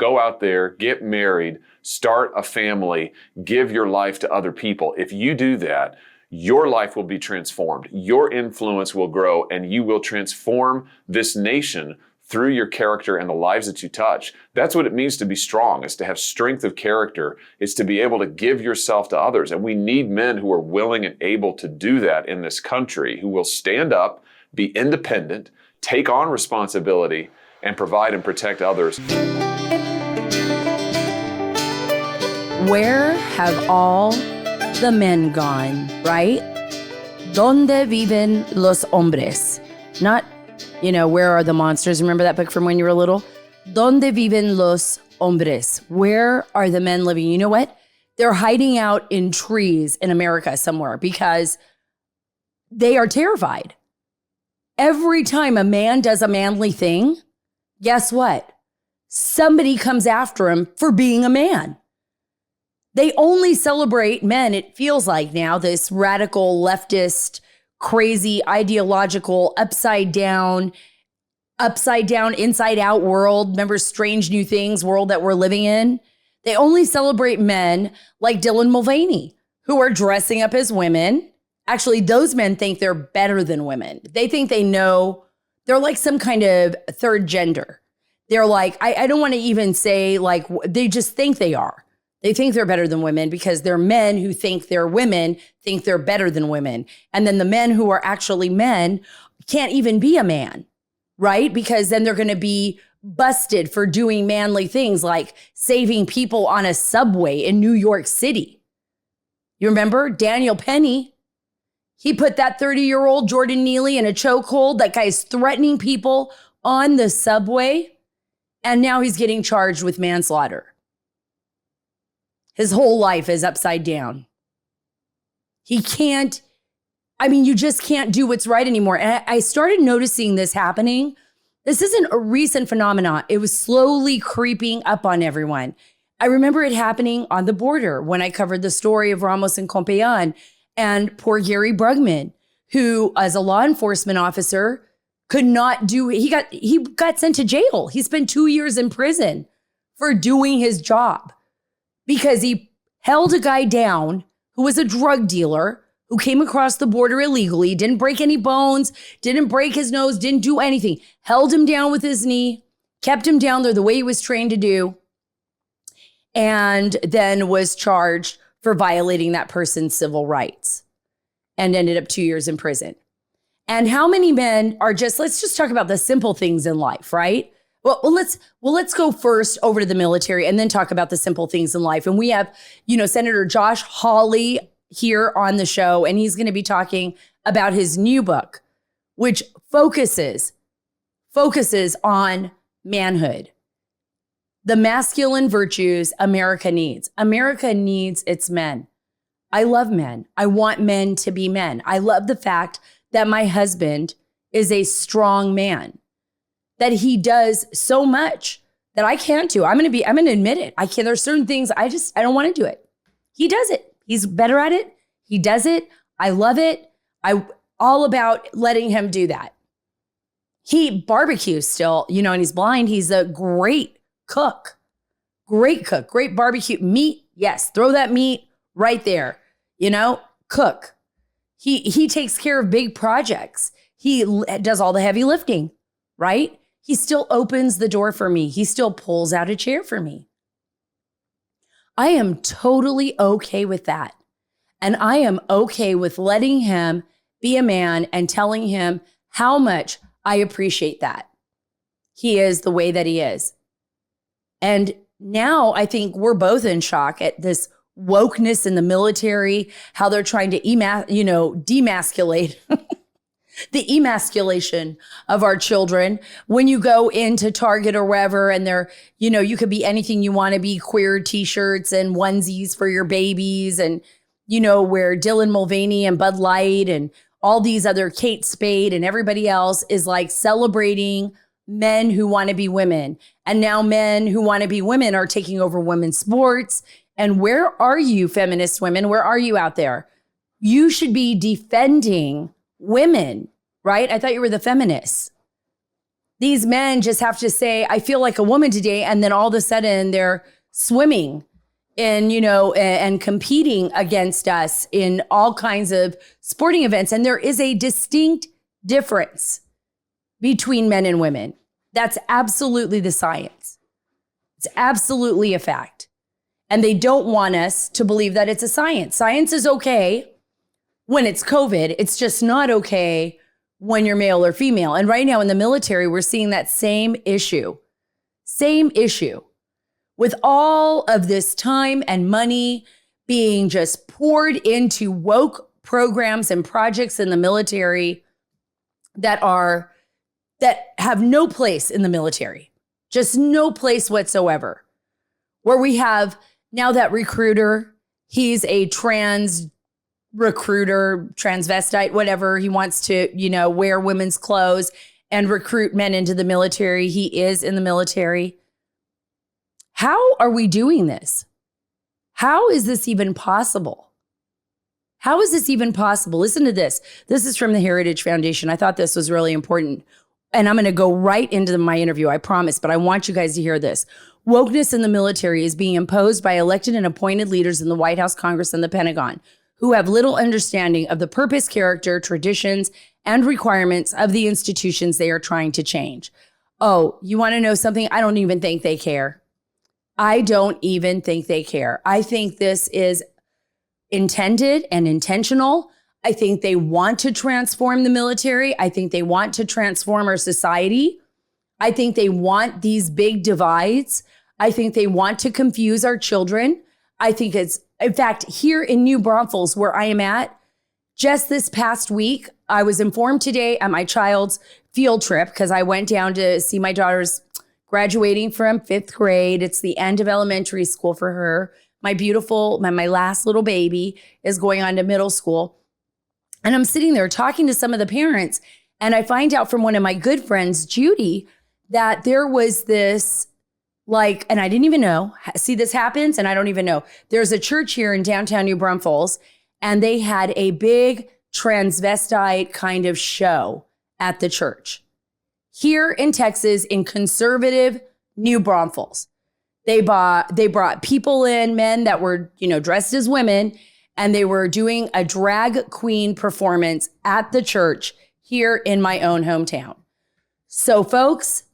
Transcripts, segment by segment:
Go out there, get married, start a family, give your life to other people. If you do that, your life will be transformed. Your influence will grow, and you will transform this nation through your character and the lives that you touch. That's what it means to be strong, is to have strength of character. It's to be able to give yourself to others. And we need men who are willing and able to do that in this country, who will stand up, be independent, take on responsibility, and provide and protect others. Where have all the men gone, right? ¿Dónde viven los hombres? Not, where are the monsters? Remember that book from when you were little? ¿Dónde viven los hombres? Where are the men living? You know what? They're hiding out in trees in America somewhere because they are terrified. Every time a man does a manly thing, guess what? Somebody comes after him for being a man. They only celebrate men, it feels like now, this radical, leftist, crazy, ideological, upside down, inside out world. Remember Strange New Things world that we're living in? They only celebrate men like Dylan Mulvaney, who are dressing up as women. Actually, those men think they're better than women. They think they know, they're like some kind of third gender. They're like, I don't want to even say like, they just think they are. They think they're better than women because they're men who think they're women, think they're better than women. And then the men who are actually men can't even be a man, right? Because then they're going to be busted for doing manly things like saving people on a subway in New York City. You remember Daniel Penny? He put that 30-year-old Jordan Neely in a chokehold. That guy's threatening people on the subway. And now he's getting charged with manslaughter. His whole life is upside down. He can't, you just can't do what's right anymore. And I started noticing this happening. This isn't a recent phenomenon. It was slowly creeping up on everyone. I remember it happening on the border when I covered the story of Ramos and Compeán and poor Gary Brugman, who as a law enforcement officer could not do, he got sent to jail. He spent 2 years in prison for doing his job. Because he held a guy down who was a drug dealer who came across the border illegally, didn't break any bones, didn't break his nose, didn't do anything. Held him down with his knee, kept him down there the way he was trained to do, and then was charged for violating that person's civil rights and ended up 2 years in prison. And how many men are let's just talk about the simple things in life, right? Well, let's go first over to the military and then talk about the simple things in life. And we have, Senator Josh Hawley here on the show, and he's going to be talking about his new book, which focuses on manhood, the masculine virtues America needs. America needs its men. I love men. I want men to be men. I love the fact that my husband is a strong man, that he does so much that I can't do. I'm going to admit it. I can't. There's certain things I don't want to do it. He does it. He's better at it. He does it. I love it. I all about letting him do that. He barbecues still, and he's blind. He's a great cook, great barbecue meat. Yes. Throw that meat right there, cook. He takes care of big projects. He does all the heavy lifting, right? He still opens the door for me. He still pulls out a chair for me. I am totally okay with that. And I am okay with letting him be a man and telling him how much I appreciate that. He is the way that he is. And now I think we're both in shock at this wokeness in the military, how they're trying to demasculate the emasculation of our children. When you go into Target or wherever and they're, you could be anything you want to be, queer t-shirts and onesies for your babies. And, where Dylan Mulvaney and Bud Light and all these other Kate Spade and everybody else is like celebrating men who want to be women. And now men who want to be women are taking over women's sports. And where are you, feminist women? Where are you out there? You should be defending women, right? I thought you were the feminists. These men just have to say, I feel like a woman today. And then all of a sudden they're swimming in, and competing against us in all kinds of sporting events. And there is a distinct difference between men and women. That's absolutely the science. It's absolutely a fact. And they don't want us to believe that it's a science. Science is okay when it's COVID. It's just not okay when you're male or female. And right now in the military, we're seeing that same issue. With all of this time and money being just poured into woke programs and projects in the military that have no place in the military, just no place whatsoever. Where we have now that recruiter, he's a trans recruiter, transvestite, whatever. He wants to, wear women's clothes and recruit men into the military. He is in the military. How are we doing this? How is this even possible? How is this even possible? Listen to this. This is from the Heritage Foundation. I thought this was really important. And I'm going to go right into my interview, I promise, but I want you guys to hear this. Wokeness in the military is being imposed by elected and appointed leaders in the White House, Congress, and the Pentagon, who have little understanding of the purpose, character, traditions, and requirements of the institutions they are trying to change. Oh, you want to know something? I don't even think they care. I don't even think they care. I think this is intended and intentional. I think they want to transform the military. I think they want to transform our society. I think they want these big divides. I think they want to confuse our children. I think in fact, here in New Braunfels, where I am at, just this past week, I was informed today at my child's field trip, because I went down to see my daughter's graduating from 5th grade. It's the end of elementary school for her. My last little baby is going on to middle school. And I'm sitting there talking to some of the parents, and I find out from one of my good friends, Judy, that there was this, and I didn't even know, see, this happens, and I don't even know. There's a church here in downtown New Braunfels, and they had a big transvestite kind of show at the church. Here in Texas, in conservative New Braunfels, they brought people in, men that were, dressed as women, and they were doing a drag queen performance at the church here in my own hometown. So folks,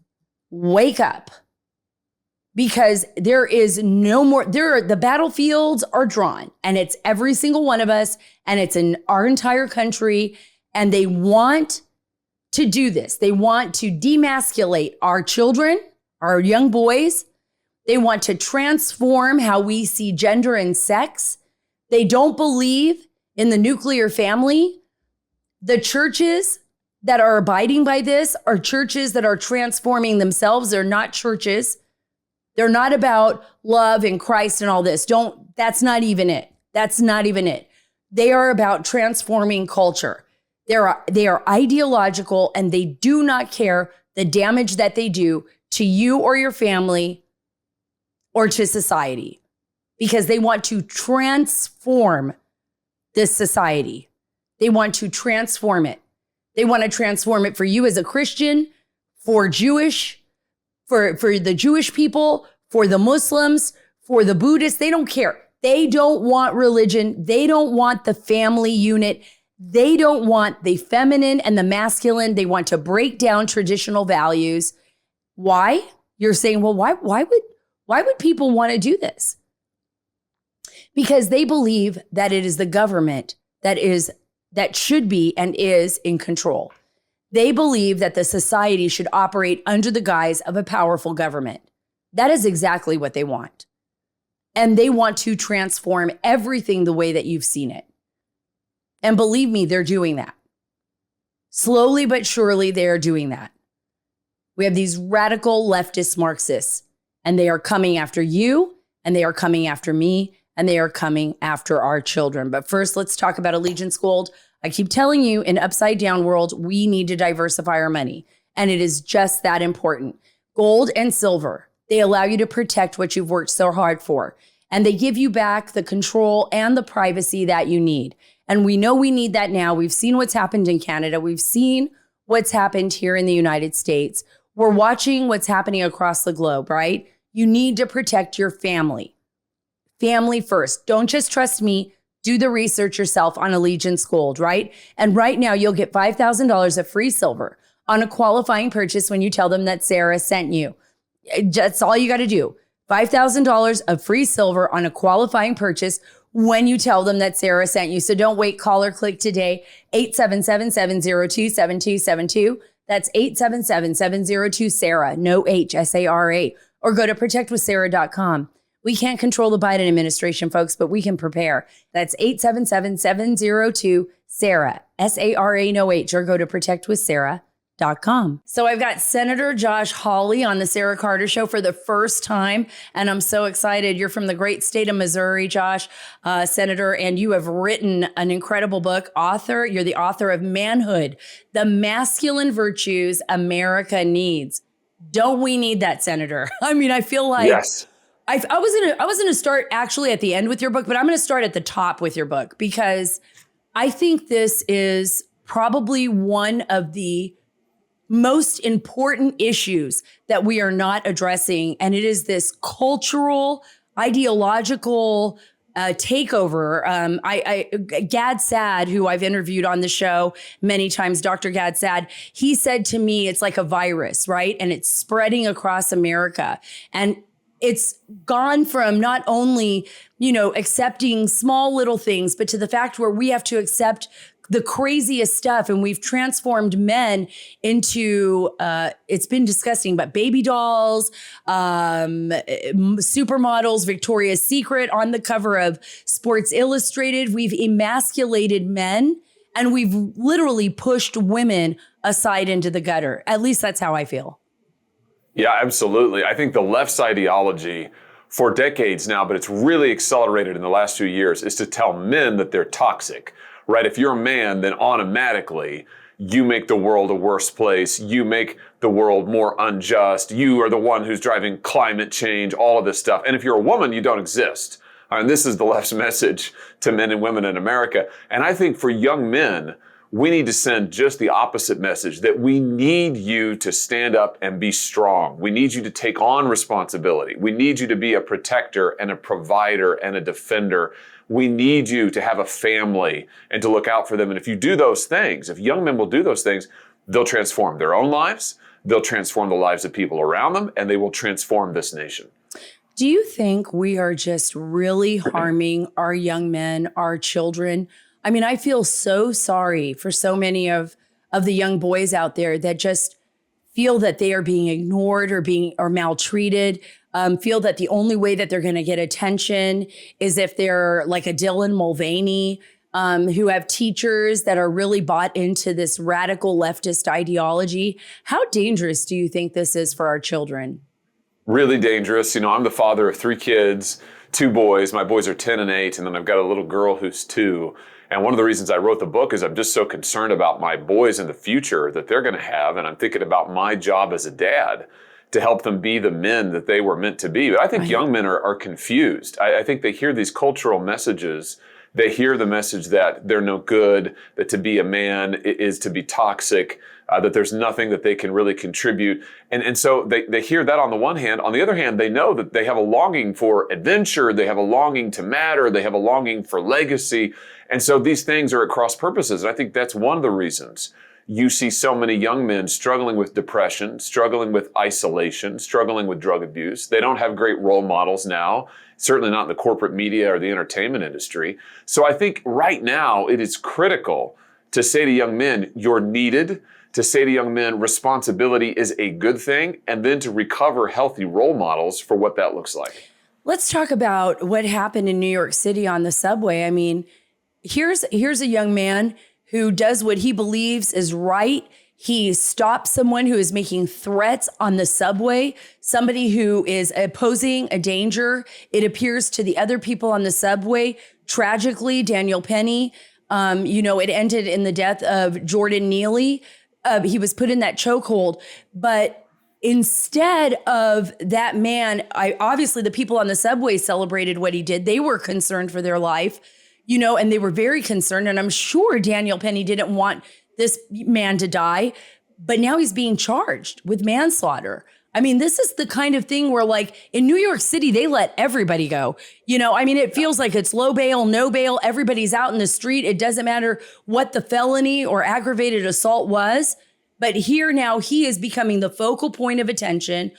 wake up, because there is no more, the battlefields are drawn, and it's every single one of us, and it's in our entire country, and they want to do this. They want to demasculate our children, our young boys. They want to transform how we see gender and sex. They don't believe in the nuclear family. The churches that are abiding by this are churches that are transforming themselves. They're not churches. They're not about love and Christ and all this. That's not even it. That's not even it. They are about transforming culture. They are ideological, and they do not care the damage that they do to you or your family or to society, because they want to transform this society. They want to transform it. They want to transform it for you as a Christian, for the Jewish people, for the Muslims, for the Buddhists. They don't care. They don't want religion. They don't want the family unit. They don't want the feminine and the masculine. They want to break down traditional values. Why? You're saying, well, why would people want to do this? Because they believe that it is the government that should be and is in control. They believe that the society should operate under the guise of a powerful government. That is exactly what they want. And they want to transform everything the way that you've seen it. And believe me, they're doing that. Slowly but surely, they are doing that. We have these radical leftist Marxists, and they are coming after you, and they are coming after me, and they are coming after our children. But first, let's talk about Allegiance Gold. I keep telling you, in upside down world, we need to diversify our money. And it is just that important. Gold and silver, they allow you to protect what you've worked so hard for. And they give you back the control and the privacy that you need. And we know we need that now. We've seen what's happened in Canada. We've seen what's happened here in the United States. We're watching what's happening across the globe, right? You need to protect your family. Family first. Don't just trust me. Do the research yourself on Allegiance Gold, right? And right now you'll get $5,000 of free silver on a qualifying purchase when you tell them that Sara sent you. That's all you got to do. $5,000 of free silver on a qualifying purchase when you tell them that Sara sent you. So don't wait, call or click today. 877-702-7272. That's 877-702-SARA, no H, S-A-R-A. Or go to protectwithsara.com. We can't control the Biden administration, folks, but we can prepare. That's 877-702-SARA, S-A-R-A, no H, or go to protectwithsara.com. So I've got Senator Josh Hawley on the Sarah Carter Show for the first time, and I'm so excited. You're from the great state of Missouri, Josh, Senator, and you have written an incredible book. You're the author of Manhood, The Masculine Virtues America Needs. Don't we need that, Senator? I mean, I feel like... Yes. I was gonna start actually at the end with your book, but I'm gonna start at the top with your book because I think this is probably one of the most important issues that we are not addressing, and it is this cultural, ideological takeover. Gad Saad, who I've interviewed on the show many times, Dr. Gad Saad, he said to me, it's like a virus, right? And it's spreading across America, and it's gone from not only, accepting small little things, but to the fact where we have to accept the craziest stuff. And we've transformed men into, it's been disgusting, but baby dolls, supermodels, Victoria's Secret on the cover of Sports Illustrated. We've emasculated men and we've literally pushed women aside into the gutter. At least that's how I feel. Yeah, absolutely. I think the left's ideology for decades now, but it's really accelerated in the last few years, is to tell men that they're toxic, right? If you're a man, then automatically you make the world a worse place. You make the world more unjust. You are the one who's driving climate change, all of this stuff. And if you're a woman, you don't exist. And this is the left's message to men and women in America. And I think for young men, we need to send just the opposite message, that we need you to stand up and be strong. We need you to take on responsibility. We need you to be a protector and a provider and a defender. We need you to have a family and to look out for them. And if you do those things, if young men will do those things, they'll transform their own lives, they'll transform the lives of people around them, and they will transform this nation. Do you think we are just really harming our young men, our children? I mean, I feel so sorry for so many of the young boys out there that just feel that they are being ignored or maltreated, feel that the only way that they're going to get attention is if they're like a Dylan Mulvaney, who have teachers that are really bought into this radical leftist ideology. How dangerous do you think this is for our children? Really dangerous. I'm the father of 3 kids, 2 boys. My boys are 10 and 8, and then I've got a little girl who's 2. And one of the reasons I wrote the book is I'm just so concerned about my boys in the future that they're going to have. And I'm thinking about my job as a dad to help them be the men that they were meant to be. But I think young men are confused. I think they hear these cultural messages. They hear the message that they're no good, that to be a man is to be toxic, that there's nothing that they can really contribute. And so they hear that on the one hand. On the other hand, they know that they have a longing for adventure. They have a longing to matter. They have a longing for legacy. And so these things are at cross purposes. And I think that's one of the reasons you see so many young men struggling with depression, struggling with isolation, struggling with drug abuse. They don't have great role models now, certainly not in the corporate media or the entertainment industry. So I think right now it is critical to say to young men, you're needed, to say to young men, responsibility is a good thing, and then to recover healthy role models for what that looks like. Let's talk about what happened in New York City on the subway. I mean, here's a young man who does what he believes is right. He stops someone who is making threats on the subway, somebody who is posing a danger, it appears, to the other people on the subway. Tragically, Daniel Penny, it ended in the death of Jordan Neely. He was put in that chokehold. But instead of that man, obviously the people on the subway celebrated what he did. They were concerned for their life. And they were very concerned. And I'm sure Daniel Penny didn't want this man to die. but now he's being charged with manslaughter. I mean, this is the kind of thing where, like, in New York City, they let everybody go. You know, I mean, it feels like it's low bail, no bail. Everybody's out in the street. It doesn't matter what the felony or aggravated assault was. But here now, he is becoming the focal point of attention.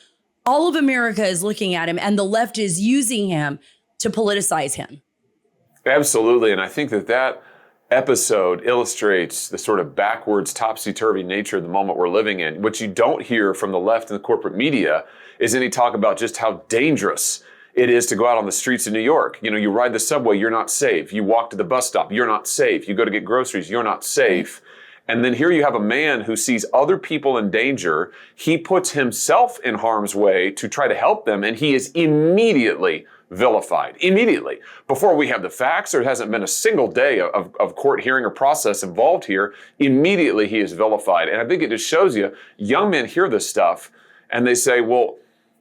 All of America is looking at him, and the left is using him to politicize him. Absolutely. And I think that episode illustrates the sort of backwards, topsy-turvy nature of the moment we're living in. What you don't hear from the left and the corporate media is any talk about just how dangerous it is to go out on the streets of New York. You know, you ride the subway, you're not safe. You walk to the bus stop, you're not safe. You go to get groceries, you're not safe. And then here you have a man who sees other people in danger. He puts himself in harm's way to try to help them, and he is immediately vilified. Immediately. Before we have the facts, there hasn't been a single day of court hearing or process involved here. Immediately he is vilified. And I think it just shows you, young men hear this stuff and they say, well,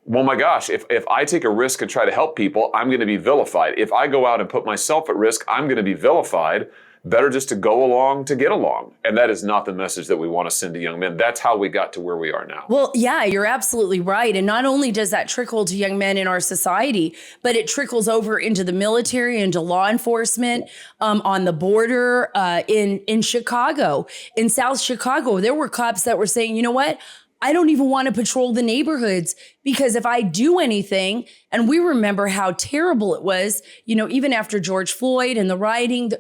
my gosh, if I take a risk and try to help people, I'm going to be vilified. If I go out and put myself at risk, I'm going to be vilified. Better just to go along to get along. And that is not the message that we want to send to young men. That's how we got to where we are now. Well, yeah, you're absolutely right. And not only does that trickle to young men in our society, but it trickles over into the military, into law enforcement, on the border, in Chicago, in South Chicago. There were cops that were saying, you know what? I don't even want to patrol the neighborhoods because if I do anything, and we remember how terrible it was, you know, even after George Floyd and the rioting,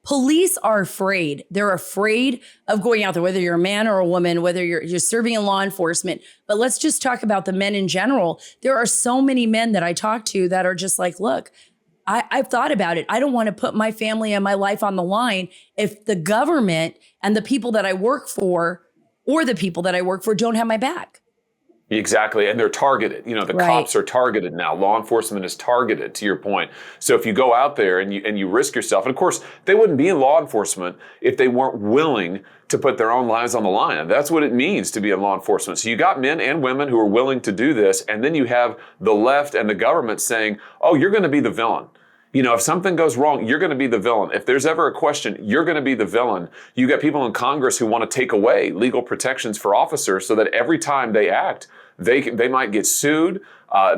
police are afraid. They're afraid of going out there, whether you're a man or a woman, whether you're serving in law enforcement. But let's just talk about the men in general. There are so many men that I talk to that are just like, look, I've thought about it. I don't want to put my family and my life on the line if the government and the people that I work for don't have my back. Exactly. And they're targeted. You know, the cops are targeted now. Law enforcement is targeted, to your point. So if you go out there and you risk yourself, and of course, they wouldn't be in law enforcement if they weren't willing to put their own lives on the line. And that's what it means to be in law enforcement. So you got men and women who are willing to do this. And then you have the left and the government saying, oh, you're going to be the villain. You know, if something goes wrong, you're going to be the villain. If there's ever a question, you're going to be the villain. You got people in Congress who want to take away legal protections for officers so that every time they act, they might get sued.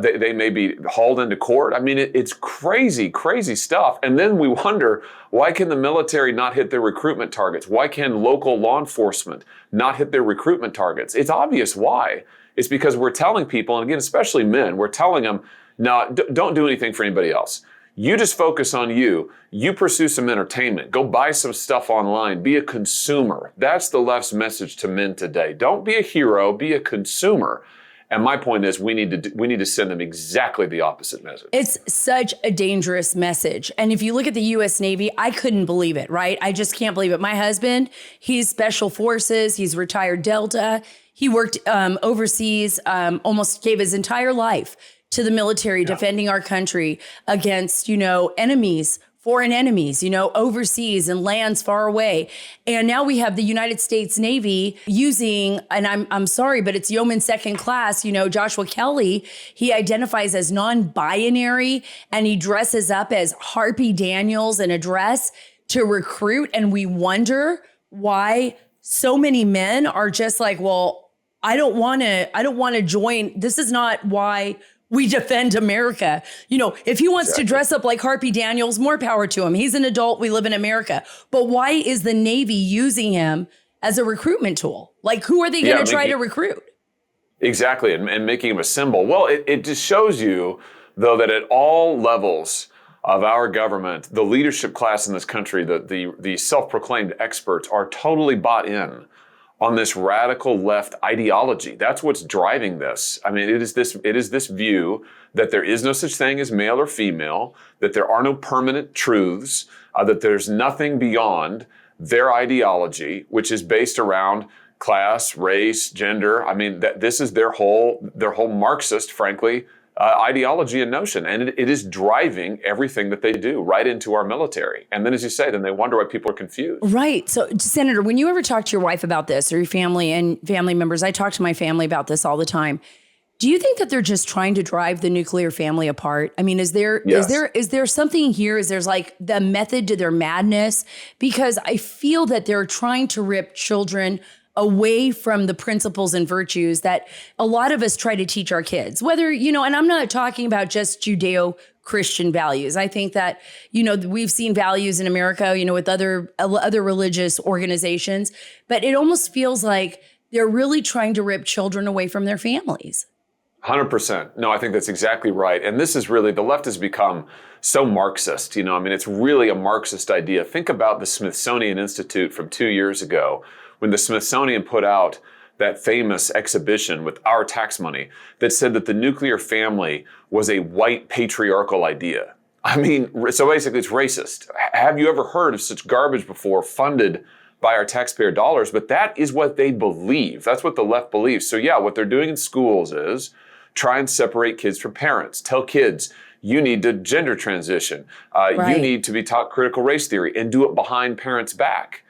They may be hauled into court. I mean, it's crazy, crazy stuff. And then we wonder, why can the military not hit their recruitment targets? Why can local law enforcement not hit their recruitment targets? It's obvious why. It's because we're telling people, and again, especially men, we're telling them, no, don't do anything for anybody else. You just focus on you. You pursue some entertainment. Go buy some stuff online. Be a consumer. That's the left's message to men today. Don't be a hero. Be a consumer. And my point is, we need to send them exactly the opposite message. It's such a dangerous message. And if you look at the U.S. Navy, I couldn't believe it, right? I just can't believe it. My husband, he's Special Forces. He's retired Delta. He worked overseas, almost gave his entire life to the military, defending our country against, enemies, foreign enemies, overseas and lands far away. And now we have the United States Navy using, and I'm sorry, but it's yeoman second class, Joshua Kelly, he identifies as non-binary and he dresses up as Harpy Daniels in a dress to recruit. And we wonder why so many men are just like, well, I don't want to join. This is not why we defend America. If he wants to dress up like Harpy Daniels, more power to him. He's an adult. We live in America. But why is the Navy using him as a recruitment tool? Like, who are they going to try to recruit? Exactly. And making him a symbol. Well, it just shows you, though, that at all levels of our government, the leadership class in this country, the self-proclaimed experts are totally bought in on this radical left ideology. That's what's driving this. I mean, it is this view that there is no such thing as male or female, that there are no permanent truths, that there's nothing beyond their ideology, which is based around class, race, gender. I mean, that this is their whole Marxist, frankly, ideology and notion. And it is driving everything that they do right into our military. And then, as you say, then they wonder why people are confused. Right. So, Senator, when you ever talk to your wife about this, or your family and family members, I talk to my family about this all the time. Do you think that they're just trying to drive the nuclear family apart? I mean, is there something here? Is there's like the method to their madness? Because I feel that they're trying to rip children away from the principles and virtues that a lot of us try to teach our kids, whether, and I'm not talking about just Judeo-Christian values. I think that, we've seen values in America, with other religious organizations, but it almost feels like they're really trying to rip children away from their families. 100%. No, I think that's exactly right. And this is really, the left has become so Marxist. It's really a Marxist idea. Think about the Smithsonian Institute from 2 years ago, when the Smithsonian put out that famous exhibition with our tax money that said that the nuclear family was a white patriarchal idea. So basically it's racist. Have you ever heard of such garbage before, funded by our taxpayer dollars? But that is what they believe. That's what the left believes. So yeah, what they're doing in schools is try and separate kids from parents. Tell kids, you need to gender transition. You need to be taught critical race theory, and do it behind parents' back.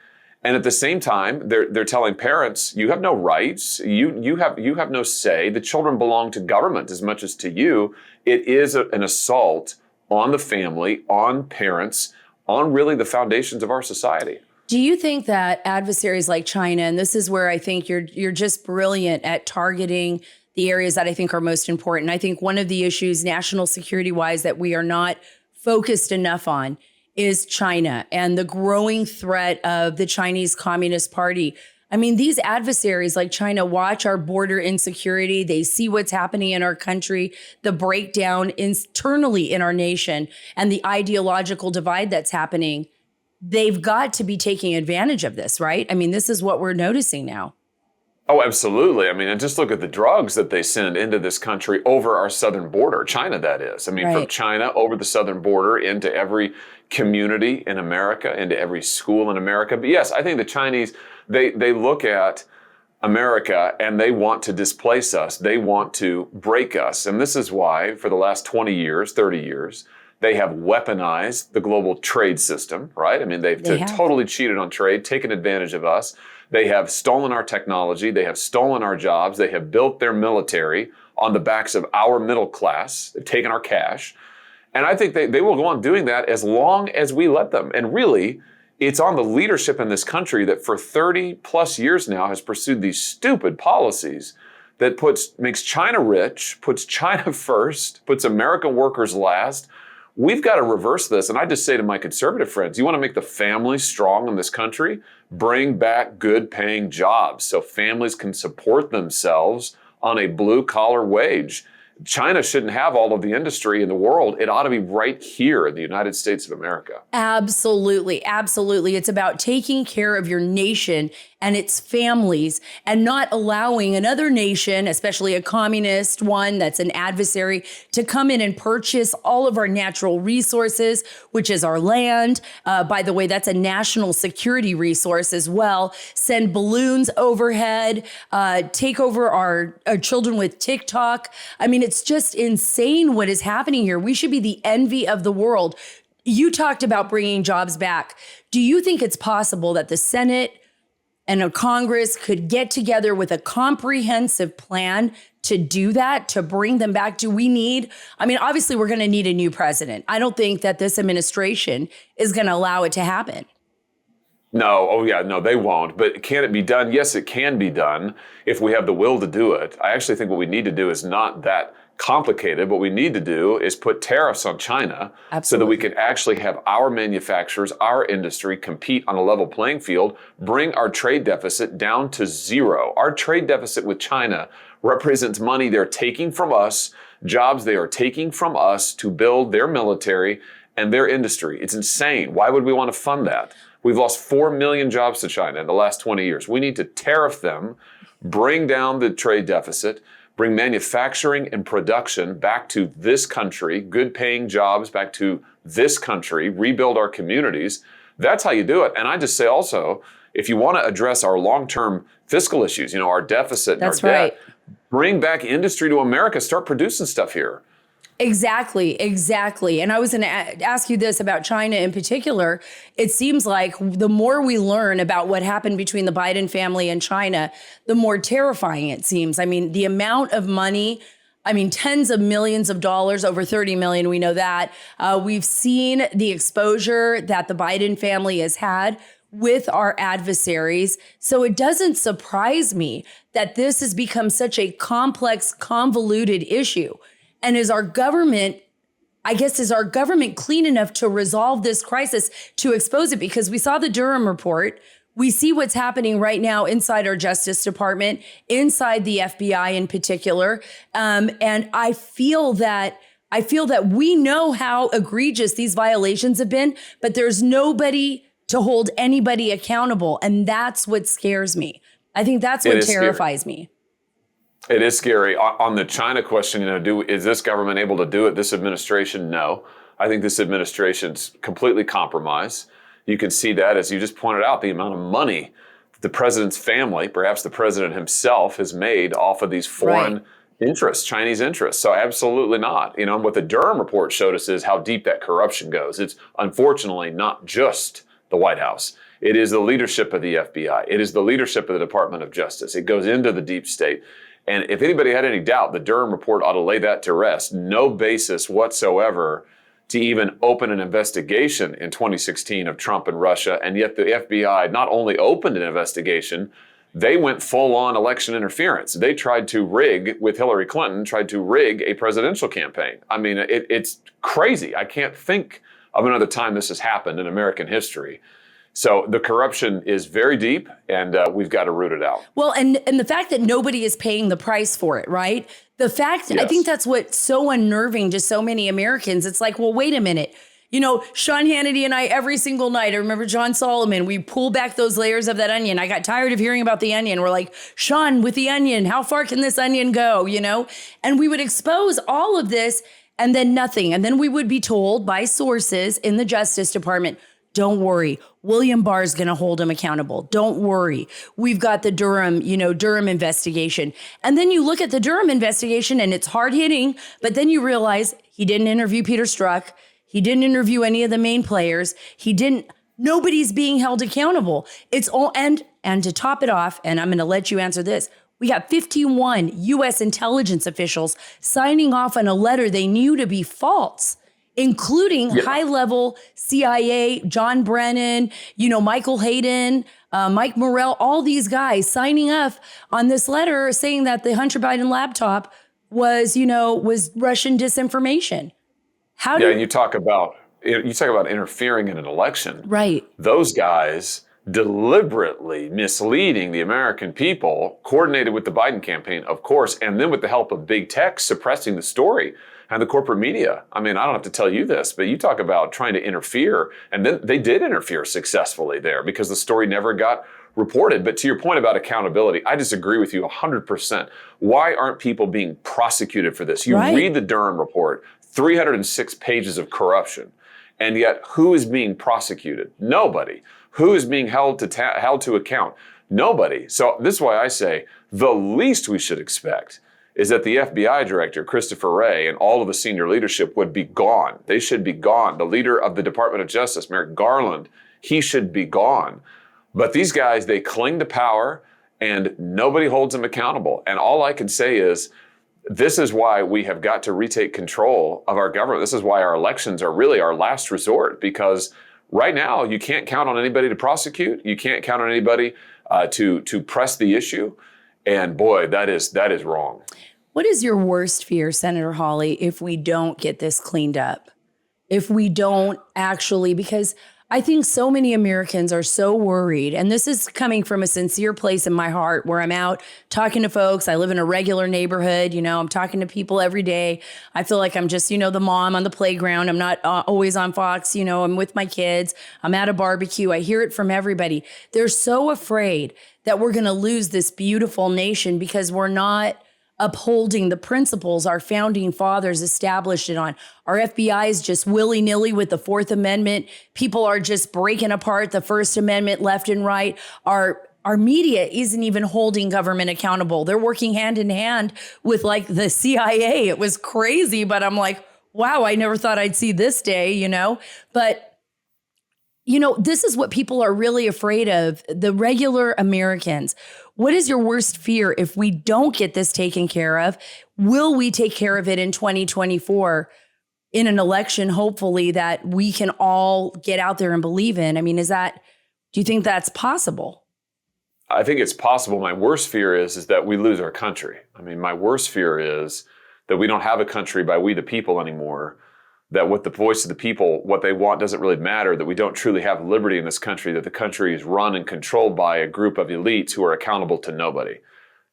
And at the same time, they're telling parents, you have no rights. You have no say. The children belong to government as much as to you. It is an assault on the family, on parents, on really the foundations of our society. Do you think that adversaries like China, and this is where I think you're just brilliant at targeting the areas that I think are most important. I think one of the issues national security wise that we are not focused enough on is China and the growing threat of the Chinese Communist Party. These adversaries like China watch our border insecurity. They see what's happening in our country, the breakdown internally in our nation, and the ideological divide that's happening. They've got to be taking advantage of this, right? This is what we're noticing now. Oh, absolutely. And just look at the drugs that they send into this country over our southern border, China, that is. From China over the southern border into every community in America, into every school in America. But yes, I think the Chinese, they look at America and they want to displace us. They want to break us. And this is why for the last 20 years, 30 years, they have weaponized the global trade system, right? They've totally cheated on trade, taken advantage of us. They have stolen our technology. They have stolen our jobs. They have built their military on the backs of our middle class. They've taken our cash. And I think they will go on doing that as long as we let them. And really, it's on the leadership in this country that for 30 plus years now has pursued these stupid policies that makes China rich, puts China first, puts American workers last. We've got to reverse this. And I just say to my conservative friends, you want to make the family strong in this country? Bring back good paying jobs so families can support themselves on a blue collar wage. China shouldn't have all of the industry in the world. It ought to be right here in the United States of America. Absolutely. Absolutely. It's about taking care of your nation and its families and not allowing another nation, especially a communist one that's an adversary, to come in and purchase all of our natural resources, which is our land. By the way, that's a national security resource as well. Send balloons overhead, take over our children with TikTok. It's just insane what is happening here. We should be the envy of the world. You talked about bringing jobs back. Do you think it's possible that the Senate and a Congress could get together with a comprehensive plan to do that, to bring them back? Do we need, obviously we're going to need a new president. I don't think that this administration is going to allow it to happen. No, no, they won't. But can it be done? Yes, it can be done if we have the will to do it. I actually think what we need to do is not that complicated. What we need to do is put tariffs on China so that we can actually have our manufacturers, our industry compete on a level playing field, bring our trade deficit down to zero. Our trade deficit with China represents money they're taking from us, jobs they are taking from us to build their military and their industry. It's insane. Why would we want to fund that? We've lost 4 million jobs to China in the last 20 years. We need to tariff them, bring down the trade deficit, bring manufacturing and production back to this country, good paying jobs back to this country, rebuild our communities. That's how you do it. And I just say also, if you want to address our long-term fiscal issues, our deficit and our debt, bring back industry to America, start producing stuff here. Exactly. And I was going to ask you this about China in particular. It seems like the more we learn about what happened between the Biden family and China, the more terrifying it seems. The amount of money, tens of millions of dollars, over 30 million, we know that. We've seen the exposure that the Biden family has had with our adversaries. So it doesn't surprise me that this has become such a complex, convoluted issue. And is our government clean enough to resolve this crisis, to expose it? Because we saw the Durham report. We see what's happening right now inside our Justice Department, inside the FBI in particular. And I feel that we know how egregious these violations have been, but there's nobody to hold anybody accountable. And that's what scares me. I think that's what terrifies me. It is scary. On the China question, is this government able to do it? This administration, no. I think this administration's completely compromised. You can see that, as you just pointed out, the amount of money the president's family, perhaps the president himself, has made off of these foreign interests, Chinese interests. So absolutely not. What the Durham report showed us is how deep that corruption goes. It's unfortunately not just the White House. It is the leadership of the FBI. It is the leadership of the Department of Justice. It goes into the deep state. And if anybody had any doubt, the Durham report ought to lay that to rest. No basis whatsoever to even open an investigation in 2016 of Trump and Russia. And yet the FBI not only opened an investigation, they went full-on election interference. They tried to rig, with Hillary Clinton, a presidential campaign. I mean, it's crazy. I can't think of another time this has happened in American history. So the corruption is very deep, and we've got to root it out. Well, and the fact that nobody is paying the price for it, right? The fact, yes. I think that's what's so unnerving to so many Americans. It's like, well, wait a minute. Sean Hannity and I, every single night, I remember John Solomon, we pull back those layers of that onion. I got tired of hearing about the onion. We're like, Sean, with the onion, how far can this onion go, And we would expose all of this and then nothing. And then we would be told by sources in the Justice Department, don't worry, William Barr is going to hold him accountable. Don't worry. We've got the Durham investigation. And then you look at the Durham investigation and it's hard hitting, but then you realize he didn't interview Peter Strzok. He didn't interview any of the main players. Nobody's being held accountable. It's all, and to top it off, and I'm going to let you answer this, we got 51 U.S. intelligence officials signing off on a letter they knew to be false, including high-level CIA, John Brennan, Michael Hayden, Mike Morrell, all these guys signing up on this letter saying that the Hunter Biden laptop was Russian disinformation. You talk about interfering in an election. Right. Those guys deliberately misleading the American people, coordinated with the Biden campaign, of course, and then with the help of big tech suppressing the story and the corporate media. I mean, I don't have to tell you this, but you talk about trying to interfere, and then they did interfere successfully there because the story never got reported. But to your point about accountability, I disagree with you 100%. Why aren't people being prosecuted for this? You read the Durham report, 306 pages of corruption, and yet who is being prosecuted? Nobody. Who is being held to account? Nobody. So this is why I say the least we should expect is that the FBI director, Christopher Wray, and all of the senior leadership would be gone. They should be gone. The leader of the Department of Justice, Merrick Garland, he should be gone. But these guys, they cling to power and nobody holds them accountable. And all I can say is, this is why we have got to retake control of our government. This is why our elections are really our last resort, because right now you can't count on anybody to prosecute. You can't count on anybody to press the issue. And boy, that is wrong. What is your worst fear, Senator Hawley, if we don't get this cleaned up? If we don't actually, because I think so many Americans are so worried, and this is coming from a sincere place in my heart where I'm out talking to folks. I live in a regular neighborhood. I'm talking to people every day. I feel like I'm just, the mom on the playground. I'm not always on Fox. I'm with my kids. I'm at a barbecue. I hear it from everybody. They're so afraid that we're going to lose this beautiful nation because we're not upholding the principles our founding fathers established it on. Our FBI is just willy-nilly with the Fourth Amendment. People are just breaking apart the First Amendment left and right. Our media isn't even holding government accountable. They're working hand in hand with the CIA. It was crazy, but I'm like, wow, I never thought I'd see this day, But this is what people are really afraid of, the regular Americans. What is your worst fear if we don't get this taken care of? Will we take care of it in 2024 in an election, hopefully, that we can all get out there and believe in? I mean, is that Do you think that's possible? I think it's possible. My worst fear is that we lose our country. I mean, my worst fear is that we don't have a country by we the people anymore, that with the voice of the people, what they want doesn't really matter, that we don't truly have liberty in this country, that the country is run and controlled by a group of elites who are accountable to nobody.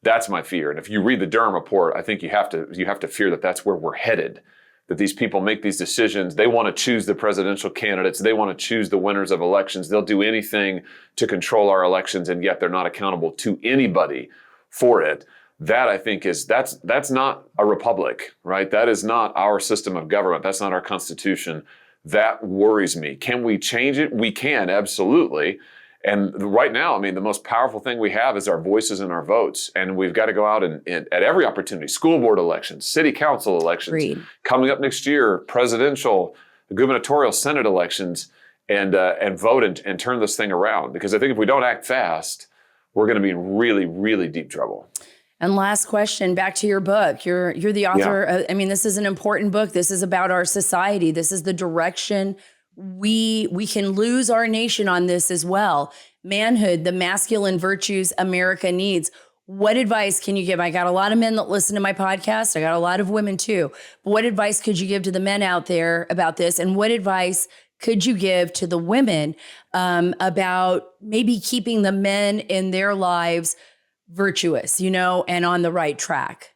That's my fear. And if you read the Durham report, I think you have to fear that that's where we're headed, that these people make these decisions. They want to choose the presidential candidates. They want to choose the winners of elections. They'll do anything to control our elections, and yet they're not accountable to anybody for it. That, I think, that's not a republic, right? That is not our system of government. That's not our Constitution. That worries me. Can we change it? We can, absolutely. And right now, I mean, the most powerful thing we have is our voices and our votes. And we've got to go out and at every opportunity, school board elections, city council elections, Agreed. Coming up next year, presidential, gubernatorial, Senate elections, and vote and turn this thing around. Because I think if we don't act fast, we're going to be in really, really deep trouble. And last question, back to your book. You're the author. Yeah. I mean, this is an important book. This is about our society. This is the direction we can lose our nation on this as well. Manhood, the masculine virtues America needs. What advice can you give? I got a lot of men that listen to my podcast. I got a lot of women too. But what advice could you give to the men out there about this? And what advice could you give to the women about maybe keeping the men in their lives virtuous, and on the right track?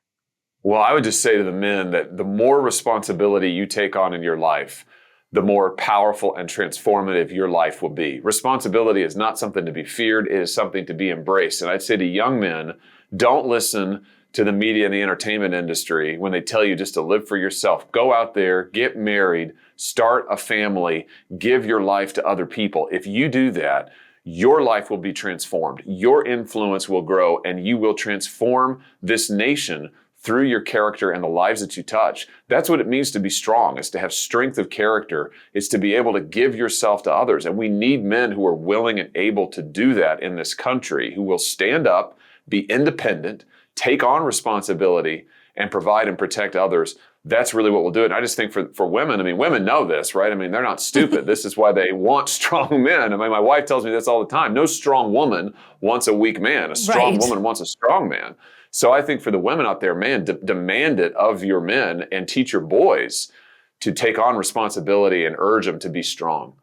Well, I would just say to the men that the more responsibility you take on in your life, the more powerful and transformative your life will be. Responsibility is not something to be feared. It is something to be embraced. And I'd say to young men, don't listen to the media and the entertainment industry when they tell you just to live for yourself. Go out there, get married, start a family, give your life to other people. If you do that, your life will be transformed. Your influence will grow, and you will transform this nation through your character and the lives that you touch. That's what it means to be strong, is to have strength of character. It's to be able to give yourself to others. And we need men who are willing and able to do that in this country, who will stand up, be independent, take on responsibility, and provide and protect others. That's really what will do it. And I just think for women, I mean, women know this, right? I mean, they're not stupid. This is why they want strong men. I mean, my wife tells me this all the time. No strong woman wants a weak man. A strong woman wants a strong man. So I think for the women out there, man, demand it of your men and teach your boys to take on responsibility and urge them to be strong.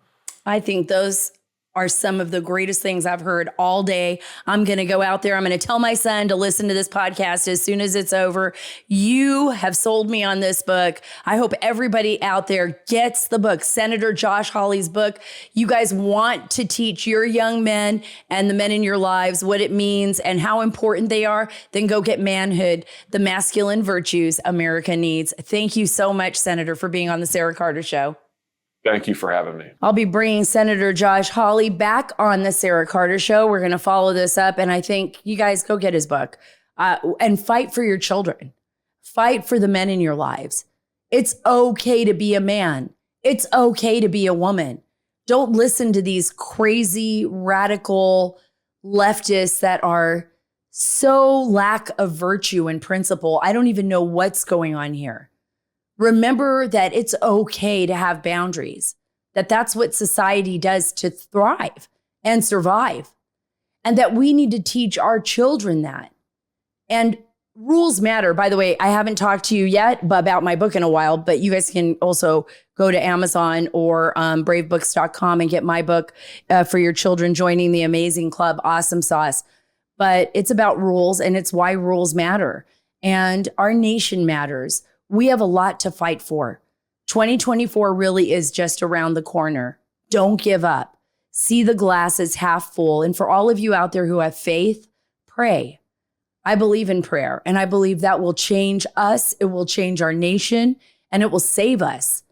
I think those are some of the greatest things I've heard all day. I'm going to go out there. I'm going to tell my son to listen to this podcast as soon as it's over. You have sold me on this book. I hope everybody out there gets the book, Senator Josh Hawley's book. You guys want to teach your young men and the men in your lives what it means and how important they are, then go get Manhood, the masculine virtues America needs. Thank you so much, Senator, for being on the Sara Carter Show. Thank you for having me. I'll be bringing Senator Josh Hawley back on the Sara Carter Show. We're going to follow this up. And I think you guys go get his book and fight for your children. Fight for the men in your lives. It's okay to be a man. It's okay to be a woman. Don't listen to these crazy, radical leftists that are so lack of virtue and principle. I don't even know what's going on here. Remember that it's okay to have boundaries, that that's what society does to thrive and survive, and that we need to teach our children that. And rules matter. By the way, I haven't talked to you yet about my book in a while, but you guys can also go to Amazon or bravebooks.com and get my book for your children, Joining the Amazing Club. Awesome sauce. But it's about rules, and it's why rules matter. And our nation matters. We have a lot to fight for. 2024 really is just around the corner. Don't give up. See the glass as half full. And for all of you out there who have faith, pray. I believe in prayer, and I believe that will change us. It will change our nation, and it will save us.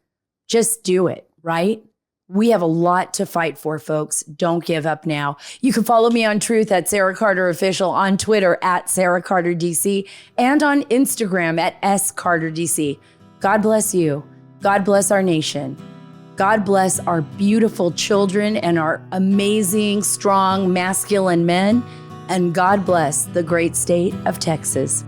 Just do it, right? We have a lot to fight for, folks. Don't give up now. You can follow me on Truth at Sara Carter Official, on Twitter at Sara Carter DC, and on Instagram at SCarterDC. God bless you. God bless our nation. God bless our beautiful children and our amazing, strong, masculine men. And God bless the great state of Texas.